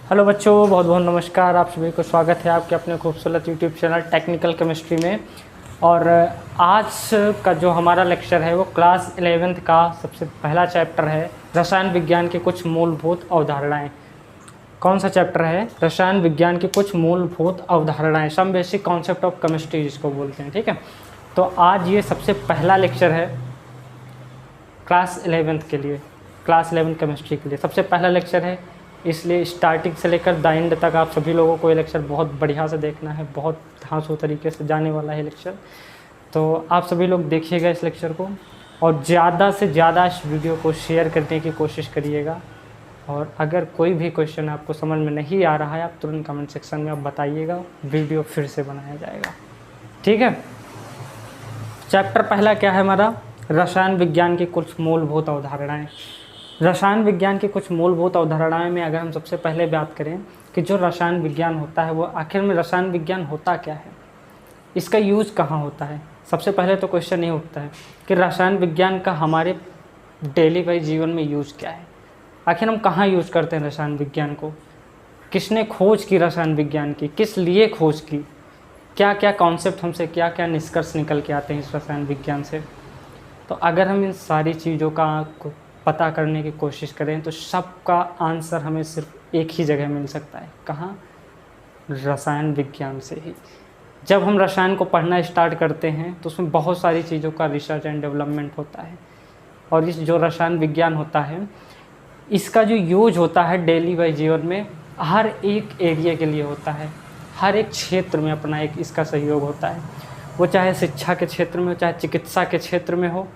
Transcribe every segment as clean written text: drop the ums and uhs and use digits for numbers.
Hello बच्चों, बहुत बहुत नमस्कार। आप सभी को स्वागत है आपके अपने खूबसूरत यूट्यूब चैनल टेक्निकल केमिस्ट्री में। और आज का जो हमारा लेक्चर है वो क्लास 11th का सबसे पहला चैप्टर है, रसायन विज्ञान की कुछ मूलभूत अवधारणाएं। कौन सा चैप्टर है? रसायन विज्ञान की कुछ मूलभूत अवधारणाएं, some basic concept of chemistry जिसको बोलते हैं। ठीक है, तो आज ये सबसे पहला लेक्चर है क्लास 11th के लिए, क्लास 11 केमिस्ट्री के लिए सबसे पहला लेक्चर है। इसलिए स्टार्टिंग से लेकर द एंड तक आप सभी लोगों को ये लेक्चर बहुत बढ़िया से देखना है, बहुत धांसू तरीके से जाने वाला है लेक्चर। तो आप सभी लोग देखिएगा इस लेक्चर को और ज़्यादा से ज़्यादा इस वीडियो को शेयर करने की कोशिश करिएगा। और अगर कोई भी क्वेश्चन आपको समझ में नहीं आ रहा है, आप तुरंत कमेंट सेक्शन में आप बताइएगा, वीडियो फिर से बनाया जाएगा। ठीक है, चैप्टर पहला क्या है हमारा? रसायन विज्ञान की कुछ मूलभूत अवधारणाएं। रसायन विज्ञान की कुछ मूलभूत अवधारणाएं में अगर हम सबसे पहले बात करें कि जो रसायन विज्ञान होता है वो आखिर में रसायन विज्ञान होता क्या है, इसका यूज़ कहाँ होता है। सबसे पहले तो क्वेश्चन ये उठता है कि रसायन विज्ञान का हमारे डेली वाइज जीवन में यूज़ क्या है। आखिर हम कहाँ यूज़ करते हैं रसायन विज्ञान को, किसने खोज की रसायन विज्ञान की, किस लिए खोज की, क्या क्या कॉन्सेप्ट हमसे क्या क्या निष्कर्ष निकल के आते हैं इस रसायन विज्ञान से। तो अगर हम इन सारी चीज़ों का पता करने की कोशिश करें तो सबका आंसर हमें सिर्फ एक ही जगह मिल सकता है। कहाँ? रसायन विज्ञान से ही। जब हम रसायन को पढ़ना स्टार्ट करते हैं तो उसमें बहुत सारी चीज़ों का रिसर्च एंड डेवलपमेंट होता है। और इस जो रसायन विज्ञान होता है इसका जो यूज होता है डेली वाइज जीवन में हर एक एरिया के लिए होता है, हर एक क्षेत्र में अपना एक इसका सहयोग होता है। वो चाहे शिक्षा के क्षेत्र में हो, चाहे चिकित्सा के क्षेत्र में हो,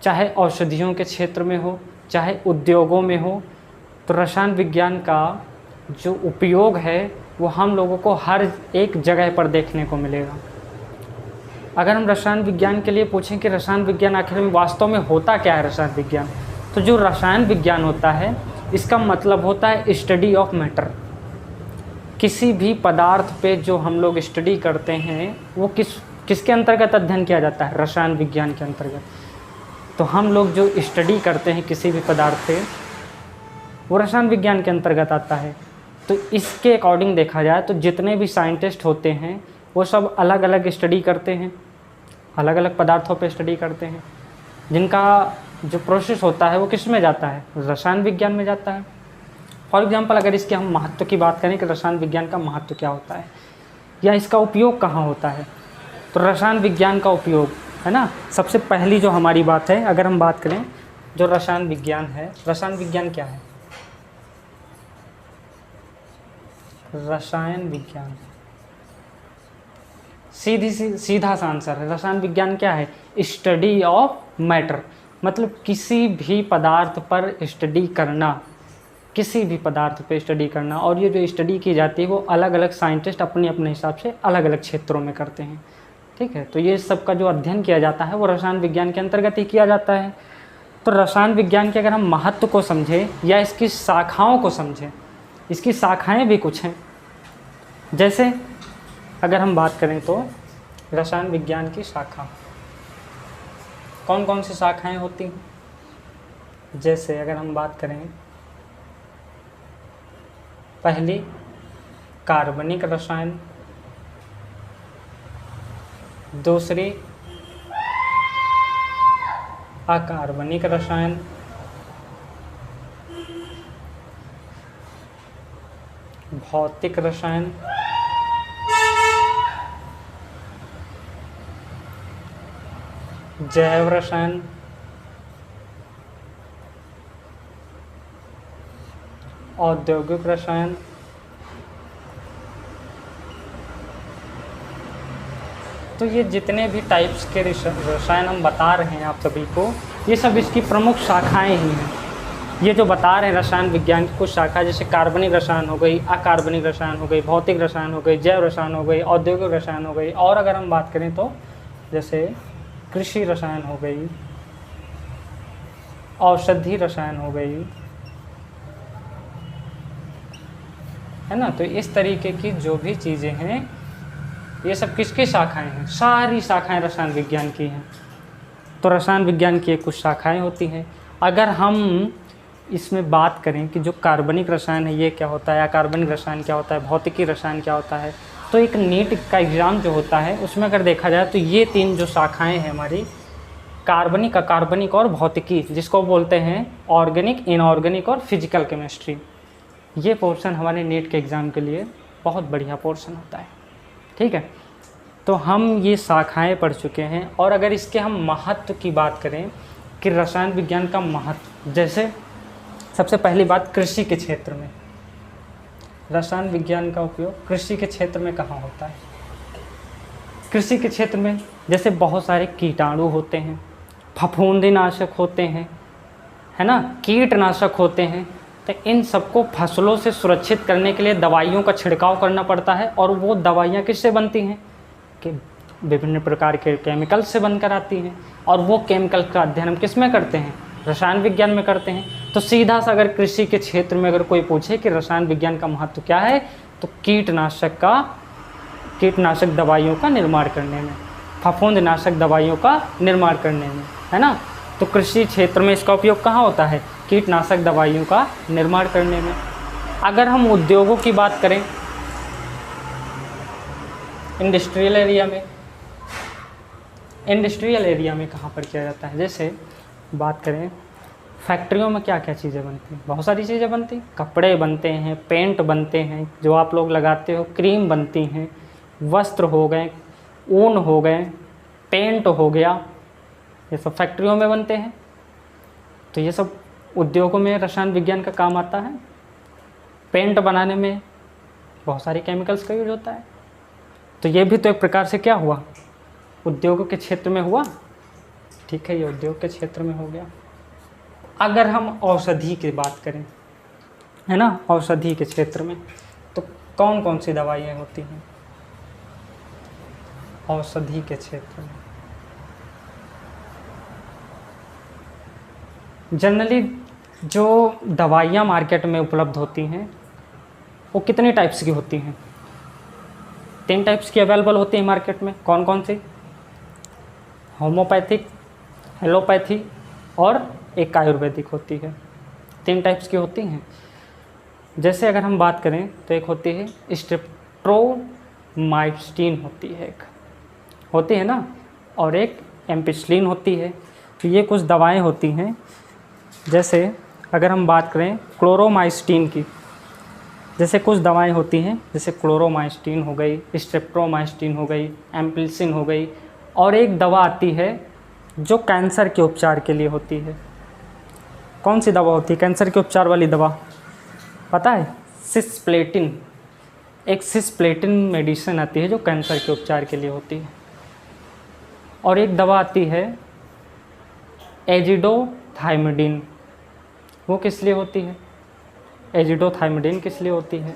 चाहे औषधियों के क्षेत्र में हो, चाहे उद्योगों में हो। तो रसायन विज्ञान का जो उपयोग है वो हम लोगों को हर एक जगह पर देखने को मिलेगा। अगर हम रसायन विज्ञान के लिए पूछें कि रसायन विज्ञान आखिर में वास्तव में होता क्या है रसायन विज्ञान, तो जो रसायन विज्ञान होता है इसका मतलब होता है स्टडी ऑफ मैटर। किसी भी पदार्थ पे जो हम लोग स्टडी करते हैं वो किसके अंतर्गत अध्ययन किया जाता है? रसायन विज्ञान के अंतर्गत। तो हम लोग जो स्टडी करते हैं किसी भी पदार्थ पे वो रसायन विज्ञान के अंतर्गत आता है। तो इसके अकॉर्डिंग देखा जाए तो जितने भी साइंटिस्ट होते हैं वो सब अलग अलग स्टडी करते हैं, अलग अलग पदार्थों पे स्टडी करते हैं, जिनका जो प्रोसेस होता है वो किस में जाता है? रसायन विज्ञान में जाता है। फॉर एग्जांपल अगर इसके हम महत्व की बात करें कि रसायन विज्ञान का महत्व क्या होता है या इसका उपयोग कहाँ होता है, तो रसायन विज्ञान का उपयोग है ना, सबसे पहली जो हमारी बात है अगर हम बात करें जो रसायन विज्ञान है, रसायन विज्ञान क्या है? रसायन विज्ञान सीधा सा आंसर है, रसायन विज्ञान क्या है? Study of matter. मतलब किसी भी पदार्थ पर स्टडी करना, किसी भी पदार्थ पे स्टडी करना। और ये जो स्टडी की जाती है वो अलग अलग साइंटिस्ट अपने अपने हिसाब से अलग अलग क्षेत्रों में करते हैं। ठीक है, तो ये सब का जो अध्ययन किया जाता है वो रसायन विज्ञान के अंतर्गत ही किया जाता है। तो रसायन विज्ञान के अगर हम महत्व को समझें या इसकी शाखाओं को समझें, इसकी शाखाएं भी कुछ हैं। जैसे अगर हम बात करें तो रसायन विज्ञान की शाखा कौन कौन सी शाखाएं होती हैं? जैसे अगर हम बात करें पहली कार्बनिक रसायन, दूसरी अकार्बनिक रसायन, भौतिक रसायन, जैव रसायन, औद्योगिक रसायन, तो ये जितने भी टाइप्स के रसायन हम बता रहे हैं आप सभी को, ये सब इसकी प्रमुख शाखाएं ही हैं। ये जो बता रहे हैं रसायन विज्ञान की कुछ शाखा, जैसे कार्बनिक रसायन हो गई, अकार्बनिक रसायन हो गई, भौतिक रसायन हो गई, जैव रसायन हो गई, औद्योगिक रसायन हो गई। और अगर हम बात करें तो जैसे कृषि रसायन हो गई, औषधि रसायन हो गई, है ना। तो इस तरीके की जो भी चीज़ें हैं ये सब किसकी शाखाएं हैं? सारी शाखाएं रसायन विज्ञान की हैं। तो रसायन विज्ञान की कुछ शाखाएं होती हैं। अगर हम इसमें बात करें कि जो कार्बनिक रसायन है ये क्या होता है, अकार्बनिक रसायन क्या होता है, भौतिकी रसायन क्या होता है, तो एक नीट का एग्ज़ाम जो होता है उसमें अगर देखा जाए तो ये 3 जो शाखाएं हैं हमारी, कार्बनिक, अकार्बनिक और भौतिकी, जिसको बोलते हैं ऑर्गेनिक, इनऑर्गेनिक और फिजिकल केमिस्ट्री, ये पोर्शन हमारे नीट के एग्ज़ाम के लिए बहुत बढ़िया पोर्शन होता है। ठीक है, तो हम ये शाखाएं पढ़ चुके हैं। और अगर इसके हम महत्व की बात करें कि रसायन विज्ञान का महत्व, जैसे सबसे पहली बात, कृषि के क्षेत्र में रसायन विज्ञान का उपयोग कृषि के क्षेत्र में कहाँ होता है? कृषि के क्षेत्र में जैसे बहुत सारे कीटाणु होते हैं, फफूंदीनाशक होते हैं, है ना, कीटनाशक होते हैं, तो इन सबको फसलों से सुरक्षित करने के लिए दवाइयों का छिड़काव करना पड़ता है। और वो दवाइयाँ किससे बनती हैं कि विभिन्न प्रकार के केमिकल से बनकर आती हैं। और वो केमिकल का अध्ययन हम किस में करते हैं? रसायन विज्ञान में करते हैं। तो सीधा सा अगर कृषि के क्षेत्र में अगर कोई पूछे कि रसायन विज्ञान का महत्व क्या है, तो कीटनाशक दवाइयों का निर्माण करने में, फफूंदनाशक दवाइयों का निर्माण करने में, है ना। तो कृषि क्षेत्र में इसका उपयोग कहाँ होता है? कीटनाशक दवाइयों का निर्माण करने में। अगर हम उद्योगों की बात करें, इंडस्ट्रियल एरिया में कहाँ पर किया जाता है? जैसे बात करें फैक्ट्रियों में क्या क्या चीज़ें बनती हैं? बहुत सारी चीज़ें बनती हैं। कपड़े बनते हैं, पेंट बनते हैं जो आप लोग लगाते हो, क्रीम बनती हैं, वस्त्र हो गए, ऊन हो गए, पेंट हो गया, ये सब फैक्ट्रियों में बनते हैं। तो ये सब उद्योगों में रसायन विज्ञान का काम आता है। पेंट बनाने में बहुत सारे केमिकल्स का यूज होता है। तो ये भी तो एक प्रकार से क्या हुआ? उद्योगों के क्षेत्र में हुआ। ठीक है, ये उद्योग के क्षेत्र में हो गया। अगर हम औषधि की बात करें, है ना, औषधि के क्षेत्र में तो कौन कौन सी दवाइयाँ होती हैं औषधि के क्षेत्र में? जनरली जो दवाइयाँ मार्केट में उपलब्ध होती हैं वो कितने टाइप्स की होती हैं? 3 टाइप्स की अवेलेबल होती हैं मार्केट में। कौन कौन सी? होम्योपैथिक, एलोपैथी और एक आयुर्वेदिक होती है। 3 टाइप्स की होती हैं। जैसे अगर हम बात करें तो एक होती है स्ट्रेप्टोमाइसिन होती है ना, और एक एम्पिसिलिन होती है। तो ये कुछ दवाएं होती हैं। जैसे अगर हम बात करें क्लोरोमाइसिन की, जैसे कुछ दवाएं होती हैं, जैसे क्लोरोमाइसिन हो गई, स्ट्रेप्टोमाइसिन हो गई, एम्पिसिलिन हो गई, और एक दवा आती है जो कैंसर के उपचार के लिए होती है। कौन सी दवा होती है कैंसर के उपचार वाली दवा? पता है? सिस्प्लेटिन। एक सिस्प्लेटिन मेडिसिन आती है जो कैंसर के उपचार के लिए होती है। और एक दवा आती है एजिडोथाइमिडीन। वो किस लिए होती है? एजिडोथाइमिडीन किस लिए होती है?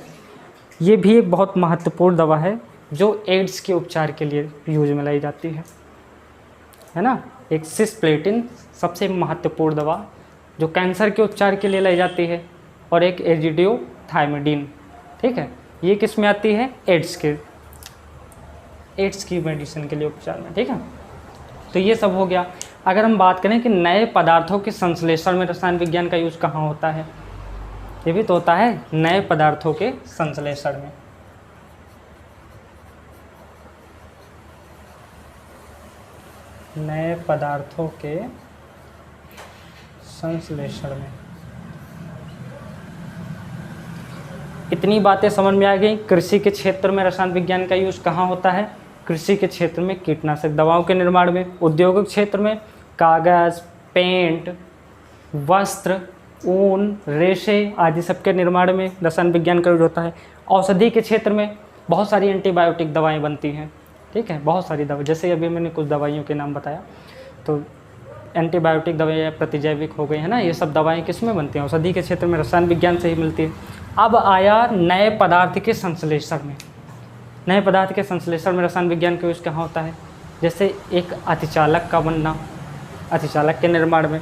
ये भी एक बहुत महत्वपूर्ण दवा है जो एड्स के उपचार के लिए यूज में लाई जाती है ना। एक सिस्प्लेटिन सबसे महत्वपूर्ण दवा जो कैंसर के उपचार के लिए लाई जाती है, और एक एजिडोथाइमिडीन। ठीक है, ये किस में आती है? एड्स की मेडिसिन के लिए उपचार में। ठीक है, तो ये सब हो गया। अगर हम बात करें कि नए पदार्थों के संश्लेषण में रसायन विज्ञान का यूज कहाँ होता है, ये भी तो होता है नए पदार्थों के संश्लेषण में। नए पदार्थों के संश्लेषण में इतनी बातें समझ में आ गई। कृषि के क्षेत्र में रसायन विज्ञान का यूज कहाँ होता है? कृषि के क्षेत्र में कीटनाशक दवाओं के निर्माण में। औद्योगिक क्षेत्र में कागज़, पेंट, वस्त्र, ऊन, रेशे आदि सबके निर्माण में रसायन विज्ञान का यूज होता है। औषधि के क्षेत्र में बहुत सारी एंटीबायोटिक दवाएं बनती हैं। ठीक है, बहुत सारी दवा, जैसे अभी मैंने कुछ दवाइयों के नाम बताया, तो एंटीबायोटिक दवाएं प्रतिजैविक हो गई, है ना। ये सब दवाएं किस में बनती हैं? औषधि के क्षेत्र में, रसायन विज्ञान से ही मिलती है। अब आया नए पदार्थ के संश्लेषण में। नए पदार्थ के संश्लेषण में रसायन विज्ञान का यूज कहाँ होता है? जैसे एक अतिचालक का बनना, अतिचालक के निर्माण में।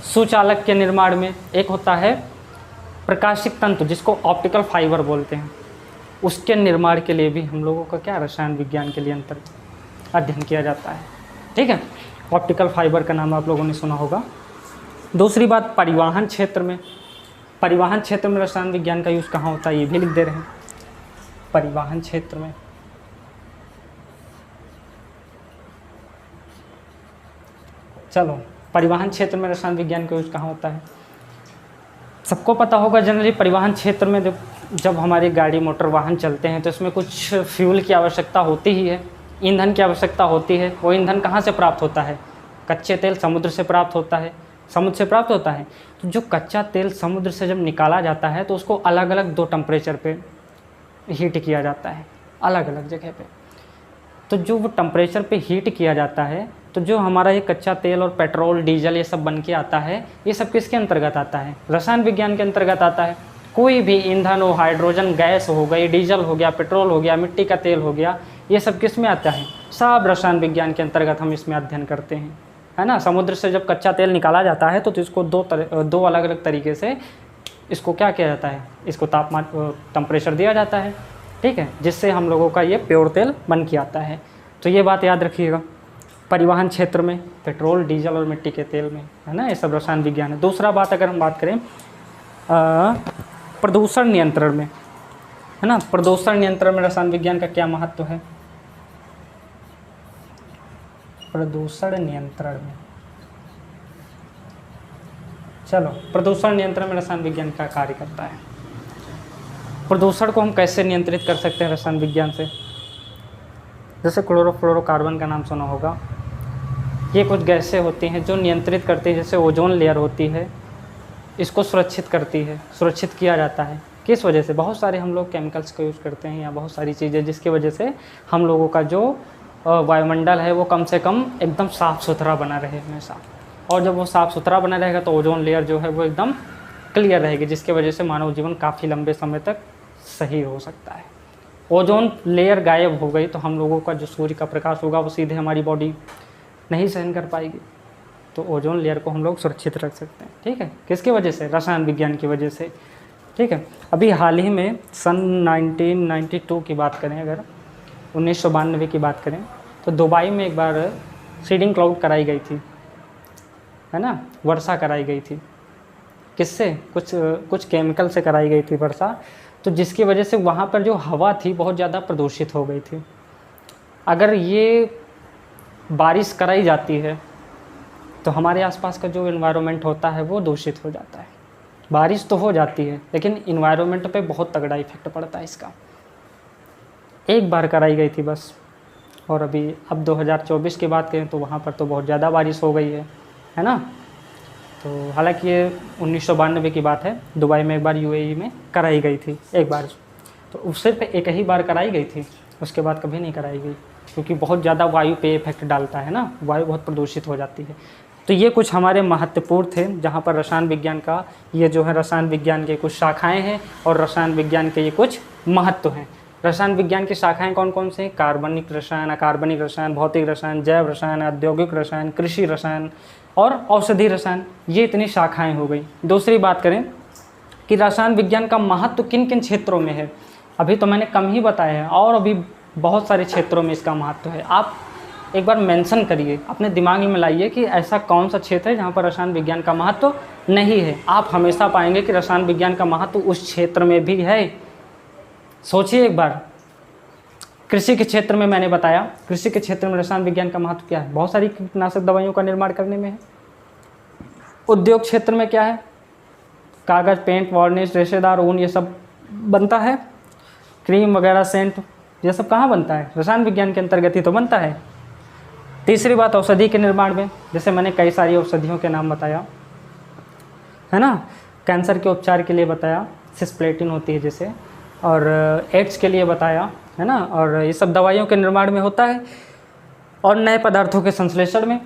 सुचालक के निर्माण में एक होता है प्रकाशिक तंतु, जिसको ऑप्टिकल फाइबर बोलते हैं, उसके निर्माण के लिए भी हम लोगों का क्या रसायन विज्ञान के लिए अध्ययन किया जाता है। ठीक है, ऑप्टिकल फाइबर का नाम आप लोगों ने सुना होगा। दूसरी बात, परिवहन क्षेत्र में परिवहन क्षेत्र में रसायन विज्ञान का यूज़ कहाँ होता है, ये भी लिख दे रहे हैं। परिवहन क्षेत्र में, चलो परिवहन क्षेत्र में रसायन विज्ञान का यूज़ कहाँ होता है। सबको पता होगा जनरली परिवहन क्षेत्र में जब हमारी गाड़ी मोटर वाहन चलते हैं तो इसमें कुछ फ्यूल की आवश्यकता होती ही है, ईंधन की आवश्यकता होती है। वो ईंधन कहाँ से प्राप्त होता है, कच्चे तेल समुद्र से प्राप्त होता है, समुद्र से प्राप्त होता है। तो जो कच्चा तेल समुद्र से जब निकाला जाता है तो उसको अलग अलग 2 टेम्परेचर पे हीट किया जाता है, अलग अलग जगह पे। तो जो वो टेम्परेचर पे हीट किया जाता है तो जो हमारा ये कच्चा तेल और पेट्रोल डीजल ये सब बन के आता है, ये सब किसके अंतर्गत आता है, रसायन विज्ञान के अंतर्गत आता है। कोई भी ईंधन हो, हाइड्रोजन गैस हो गई, डीजल हो गया, पेट्रोल हो गया, मिट्टी का तेल हो गया, ये सब किस में आता है, सब रसायन विज्ञान के अंतर्गत हम इसमें अध्ययन करते हैं, है ना। समुद्र से जब कच्चा तेल निकाला जाता है तो इसको दो अलग अलग तरीके से इसको क्या किया जाता है, इसको तापमान टेम्परेचर दिया जाता है, ठीक है, जिससे हम लोगों का ये प्योर तेल बन के आता है। तो ये बात याद रखिएगा, परिवहन क्षेत्र में पेट्रोल डीजल और मिट्टी के तेल में, है ना, ये सब रसायन विज्ञान है। दूसरा बात अगर हम बात करें प्रदूषण नियंत्रण में, है ना, प्रदूषण नियंत्रण में रसायन विज्ञान का क्या महत्व है। प्रदूषण नियंत्रण में, चलो प्रदूषण नियंत्रण में रसायन विज्ञान का कार्य करता है। प्रदूषण को हम कैसे नियंत्रित कर सकते हैं रसायन विज्ञान से। जैसे क्लोरोफ्लोरोकार्बन का नाम सुना होगा, ये कुछ गैसें होती हैं जो नियंत्रित करती है, जैसे ओजोन लेयर होती है, इसको सुरक्षित करती है, सुरक्षित किया जाता है। किस वजह से, बहुत सारे हम लोग केमिकल्स का यूज़ करते हैं या बहुत सारी चीज़ें जिसकी वजह से हम लोगों का जो वायुमंडल है वो कम से कम एकदम साफ़ सुथरा बना रहे हमेशा। और जब वो साफ़ सुथरा बना रहेगा तो ओजोन लेयर जो है वो एकदम क्लियर रहेगी, जिसकी वजह से मानव जीवन काफ़ी लंबे समय तक सही हो सकता है। ओजोन लेयर गायब हो गई तो हम लोगों का जो सूर्य का प्रकाश होगा वो सीधे हमारी बॉडी नहीं सहन कर पाएगी। तो ओजोन लेयर को हम लोग सुरक्षित रख सकते हैं, ठीक है, किसकी वजह से, रसायन विज्ञान की वजह से, ठीक है। अभी हाल ही में सन 1992 की बात करें, अगर 1992 की बात करें तो दुबई में एक बार सीडिंग क्लाउड कराई गई थी, है ना, वर्षा कराई गई थी। किससे, कुछ केमिकल से कराई गई थी वर्षा, तो जिसकी वजह से वहाँ पर जो हवा थी बहुत ज़्यादा प्रदूषित हो गई थी। अगर ये बारिश कराई जाती है तो हमारे आसपास का जो एनवायरनमेंट होता है वो दूषित हो जाता है। बारिश तो हो जाती है लेकिन एनवायरनमेंट पे बहुत तगड़ा इफेक्ट पड़ता है इसका। एक बार कराई गई थी बस, और अभी अब 2024 की बात करें तो वहाँ पर तो बहुत ज़्यादा बारिश हो गई है ना। तो हालांकि ये 1992 की बात है, दुबई में एक बार यूएई में कराई गई थी एक बार, तो उस सिर्फ एक ही बार कराई गई थी, उसके बाद कभी नहीं कराई गई, क्योंकि बहुत ज़्यादा वायु पे इफेक्ट डालता है ना, वायु बहुत प्रदूषित हो जाती है। तो ये कुछ हमारे महत्वपूर्ण थे जहाँ पर रसायन विज्ञान का ये जो है रसायन विज्ञान के कुछ शाखाएँ हैं और रसायन विज्ञान के ये कुछ महत्व हैं। रसायन विज्ञान की शाखाएं कौन कौन से हैं, कार्बनिक रसायन, अकार्बनिक रसायन, भौतिक रसायन, जैव रसायन, औद्योगिक रसायन, कृषि रसायन और औषधि रसायन, ये इतनी शाखाएं हो गई। दूसरी बात करें कि रसायन विज्ञान का महत्व किन किन क्षेत्रों में है, अभी तो मैंने कम ही बताया है और अभी बहुत सारे क्षेत्रों में इसका महत्व है। आप एक बार मेंशन करिए, अपने दिमाग में लाइए कि ऐसा कौन सा क्षेत्र है जहाँ पर रसायन विज्ञान का महत्व नहीं है। आप हमेशा पाएंगे कि रसायन विज्ञान का महत्व उस क्षेत्र में भी है। सोचिए एक बार, कृषि के क्षेत्र में मैंने बताया, कृषि के क्षेत्र में रसायन विज्ञान का महत्व क्या है, बहुत सारी कीटनाशक दवाइयों का निर्माण करने में है। उद्योग क्षेत्र में क्या है, कागज़, पेंट, वार्निश, रेशेदार ऊन, ये सब बनता है। क्रीम वगैरह, सेंट, ये सब कहाँ बनता है, रसायन विज्ञान के अंतर्गत ही तो बनता है। तीसरी बात, औषधि के निर्माण में, जैसे मैंने कई सारी औषधियों के नाम बताया, है ना, कैंसर के उपचार के लिए बताया, सिस्प्लेटिन होती है जैसे, और एड्स के लिए बताया, है ना, और ये सब दवाइयों के निर्माण में होता है। और नए पदार्थों के संश्लेषण में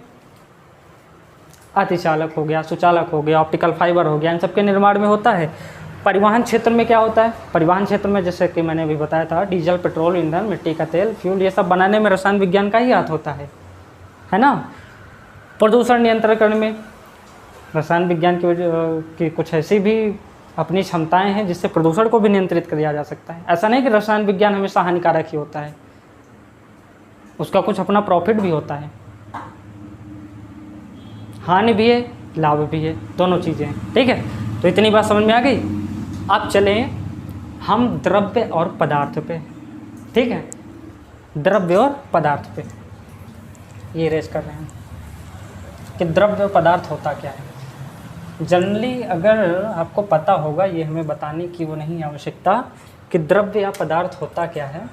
अतिचालक हो गया, सुचालक हो गया, ऑप्टिकल फाइबर हो गया, इन सब के निर्माण में होता है। परिवहन क्षेत्र में क्या होता है, परिवहन क्षेत्र में जैसे कि मैंने अभी बताया था, डीजल, पेट्रोल, ईंधन, मिट्टी का तेल, फ्यूल, ये सब बनाने में रसायन विज्ञान का ही हाथ होता है ना। प्रदूषण नियंत्रण करने में रसायन विज्ञान की कुछ ऐसी भी अपनी क्षमताएं हैं जिससे प्रदूषण को भी नियंत्रित किया जा सकता है। ऐसा नहीं कि रसायन विज्ञान हमेशा हानिकारक ही होता है, उसका कुछ अपना प्रॉफिट भी होता है, हानि भी है, लाभ भी है, दोनों चीज़ें हैं, ठीक है। तो इतनी बात समझ में आ गई। अब चलें हम द्रव्य और पदार्थ पे, ठीक है, द्रव्य और पदार्थ पे ये रेज कर रहे हैं कि द्रव्य और पदार्थ होता क्या है। जनरली अगर आपको पता होगा, ये हमें बताने की वो नहीं आवश्यकता कि द्रव्य या पदार्थ होता क्या है।